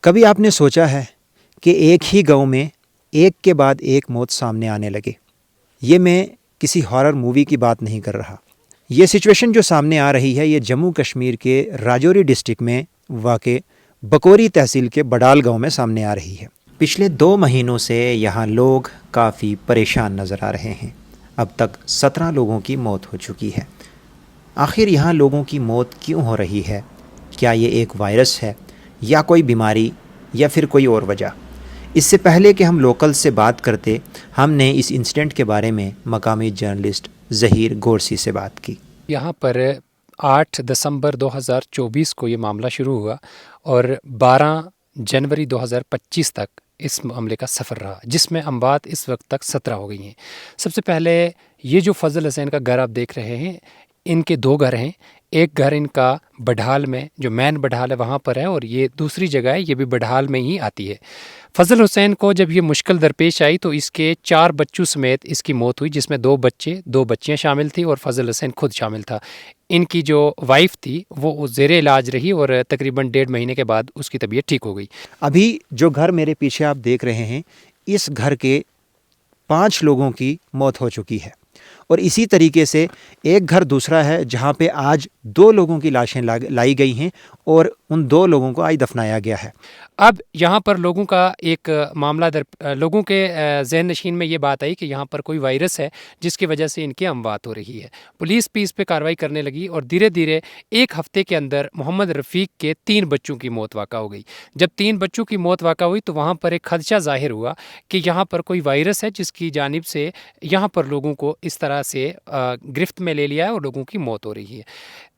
کبھی آپ نے سوچا ہے کہ ایک ہی گاؤں میں ایک کے بعد ایک موت سامنے آنے لگے؟ یہ میں کسی ہارر مووی کی بات نہیں کر رہا. یہ سچویشن جو سامنے آ رہی ہے یہ جموں کشمیر کے راجوری ڈسٹرکٹ میں واقع بکوری تحصیل کے بڈال گاؤں میں سامنے آ رہی ہے. پچھلے 2 مہینوں سے یہاں لوگ کافی پریشان نظر آ رہے ہیں. اب تک 17 لوگوں کی موت ہو چکی ہے. آخر یہاں لوگوں کی موت کیوں ہو رہی ہے؟ کیا یہ ایک وائرس ہے یا کوئی بیماری یا پھر کوئی اور وجہ؟ اس سے پہلے کہ ہم لوکل سے بات کرتے، ہم نے اس انسیڈنٹ کے بارے میں مقامی جرنلسٹ ظہیر گورسی سے بات کی. یہاں پر 8 دسمبر 2024 کو یہ معاملہ شروع ہوا اور 12 جنوری 2025 تک اس معاملے کا سفر رہا، جس میں اموات اس وقت تک 17 ہو گئی ہیں. سب سے پہلے یہ جو فضل حسین کا گھر آپ دیکھ رہے ہیں، ان کے 2 گھر ہیں. ایک گھر ان کا بڈھال میں، جو مین بڈھال ہے وہاں پر ہے، اور یہ دوسری جگہ ہے، یہ بھی بڈھال میں ہی آتی ہے. فضل حسین کو جب یہ مشکل درپیش آئی تو اس کے 4 بچوں سمیت اس کی موت ہوئی، جس میں 2 بچے 2 بچیاں شامل تھیں اور فضل حسین خود شامل تھا. ان کی جو وائف تھی وہ زیر علاج رہی اور تقریباً 1.5 مہینے کے بعد اس کی طبیعت ٹھیک ہو گئی. ابھی جو گھر میرے پیچھے آپ دیکھ رہے ہیں، اس گھر کے 5 لوگوں کی موت ہو چکی ہے، اور اسی طریقے سے ایک گھر دوسرا ہے جہاں پہ آج 2 لوگوں کی لاشیں لائی گئی ہیں اور ان 2 لوگوں کو آج دفنایا گیا ہے. اب یہاں پر لوگوں کا ایک معاملہ لوگوں کے ذہن نشین میں یہ بات آئی کہ یہاں پر کوئی وائرس ہے جس کی وجہ سے ان کی اموات ہو رہی ہے. پولیس بھی اس پہ کارروائی کرنے لگی اور دھیرے دھیرے 1 ہفتے کے اندر محمد رفیق کے 3 بچوں کی موت واقع ہو گئی. جب 3 بچوں کی موت واقع ہوئی تو وہاں پر ایک خدشہ ظاہر ہوا کہ یہاں پر کوئی وائرس ہے جس کی جانب سے یہاں پر لوگوں کو اس طرح سے گرفت میں لے لیا ہے اور لوگوں کی موت ہو رہی ہے.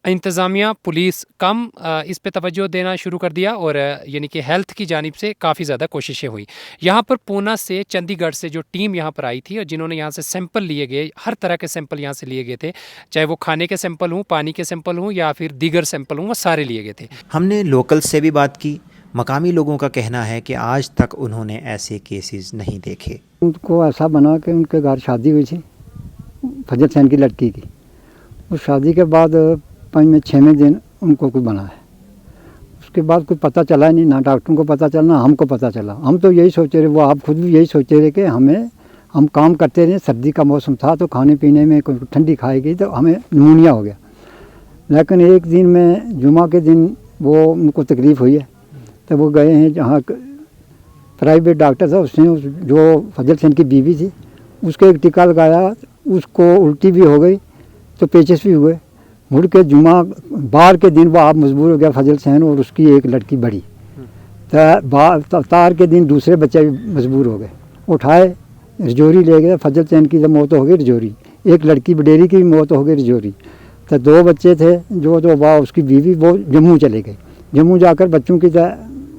انتظامیہ پولیس کم اس پہ توجہ دینا شروع کر دیا اور یعنی کہ ہیلتھ کی جانب سے کافی زیادہ کوششیں ہوئی. یہاں پر پونا سے، چندی گڑھ سے جو ٹیم یہاں پر آئی تھی اور جنہوں نے یہاں سے سیمپل لیے گئے، ہر طرح کے سیمپل یہاں سے لیے گئے تھے، چاہے وہ کھانے کے سیمپل ہوں، پانی کے سیمپل ہوں یا پھر دیگر سیمپل ہوں، وہ سارے لیے گئے تھے. ہم نے لوکل سے بھی بات کی. مقامی لوگوں کا کہنا ہے کہ آج تک انہوں نے ایسے کیسز نہیں دیکھے. ان کو ایسا بنا کہ ان کے گھر شادی ہوئی تھی فضل حسین کی لڑکی کی. اس شادی کے بعد 5ویں 6ویں دن ان کو کوئی بنا ہے. اس کے بعد کوئی پتہ چلا نہیں، نہ ڈاکٹروں کو پتہ چلا نہ ہم کو پتہ چلا. ہم تو یہی سوچے رہے، وہ آپ خود بھی یہی سوچے رہے کہ ہم کام کرتے رہے، سردی کا موسم تھا تو کھانے پینے میں کوئی ٹھنڈی کھائی گئی تو ہمیں نمونیا ہو گیا. لیکن ایک دن میں جمعہ کے دن وہ ان کو تکلیف ہوئی ہے تو وہ گئے ہیں جہاں پرائیویٹ ڈاکٹر تھا، اس نے جو فضل حسین کی بیوی تھی اس کے ایک ٹیکہ لگایا، اس کو الٹی بھی ہو گئی تو پیچس بھی ہوئے. مڑ کے جمعہ بار کے دن وہ آپ مجبور ہو گیا فضل حسین اور اس کی ایک لڑکی بڑی. تو تار کے دن دوسرے بچے بھی مجبور ہو گئے، اٹھائے رجوری لے گئے. فضل حسین کی جب موت ہو گئی رجوری، ایک لڑکی بڈیری کی بھی موت ہو گئی رجوری. تو 2 بچے تھے جو اس کی بیوی وہ جموں چلے گئے. جموں جا کر بچوں کی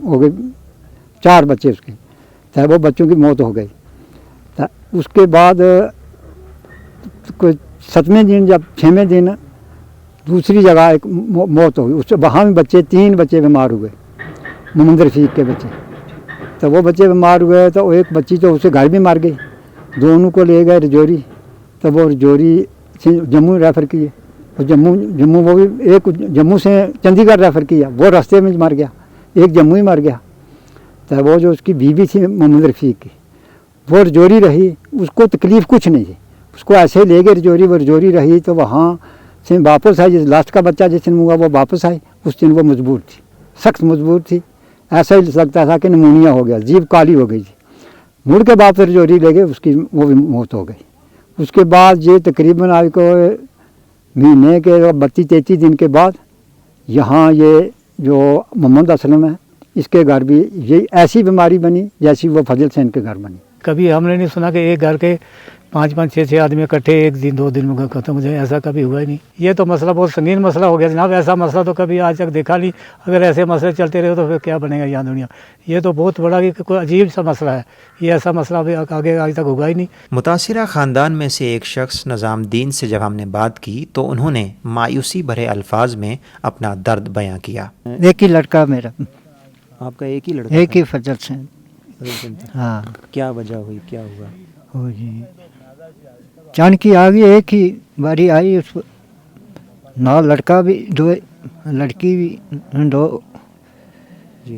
ہو گئی 4 بچے اس کے، تو وہ بچوں کی موت ہو گئی. تو اس کے بعد کوئی 7ویں دن جب 6ویں دن دوسری جگہ ایک موت ہو گئی. اس سے وہاں بھی 3 بچے بیمار ہوئے، محمد رفیق کے بچے. تو وہ بچے بیمار ہوئے تو ایک بچی تو اسے گھر بھی مار گئی. دونوں کو لے گئے رجوری، تو وہ رجوری سے جموں ریفر کیے. جموں وہ بھی ایک جموں سے چندی گڑھ ریفر کیا، وہ راستے میں مر گیا. ایک جموں ہی مر گیا. تو وہ جو اس کی بیوی تھی محمد رفیق کی، وہ رجوری رہی، اس کو تکلیف کچھ نہیں تھی. اس کو ایسے ہی لے گئے رجوری، وہ رجوری رہی تو وہاں سے واپس آئی. لاسٹ کا بچہ جس دن ہوا وہ واپس آئی. اس دن وہ مجبور تھی، سخت مجبور تھی. ایسا ہی لگتا تھا کہ نمونیا ہو گیا، جیب کالی ہو گئی تھی. مڑ کے واپس رجوری لے گئے، اس کی وہ بھی موت ہو گئی. اس کے بعد یہ تقریباً آج کو مہینے کے 32-33 دن کے بعد یہاں یہ جو محمد اسلم ہے اس کے گھر بھی یہ ایسی بیماری بنی جیسی وہ فضل حسین کے گھر بنی. کبھی ہم نے نہیں سنا کہ ایک گھر کے 5-5 6-6 آدمی اکٹھے 1 دن 2 دن میں ختم ہو جائے، ایسا کبھی ہوا ہی نہیں. یہ تو مسئلہ بہت سنگین مسئلہ ہو گیا جناب. ایسا مسئلہ تو کبھی آج تک دیکھا نہیں. اگر ایسے مسئلے چلتے رہے تو پھر کیا بنے گا یہاں دنیا. یہ تو بہت بڑا کوئی عجیب سا مسئلہ ہے. یہ ایسا مسئلہ ابھی آگے آج تک ہوگا ہی نہیں. متاثرہ خاندان میں سے ایک شخص نظام الدین سے جب ہم نے بات کی تو انہوں نے مایوسی بھرے الفاظ میں اپنا درد بیان کیا. ایک ہی لڑکا میرا. آپ کا ایک ہی لڑکا؟ ایک ہی فضل حسین. ہاں. کیا وجہ ہوئی، کیا ہوا؟ ہو جی چاند کی آ گئی، ایک ہی باری آئی. اس نہ لڑکا بھی 2، لڑکی بھی 2. جی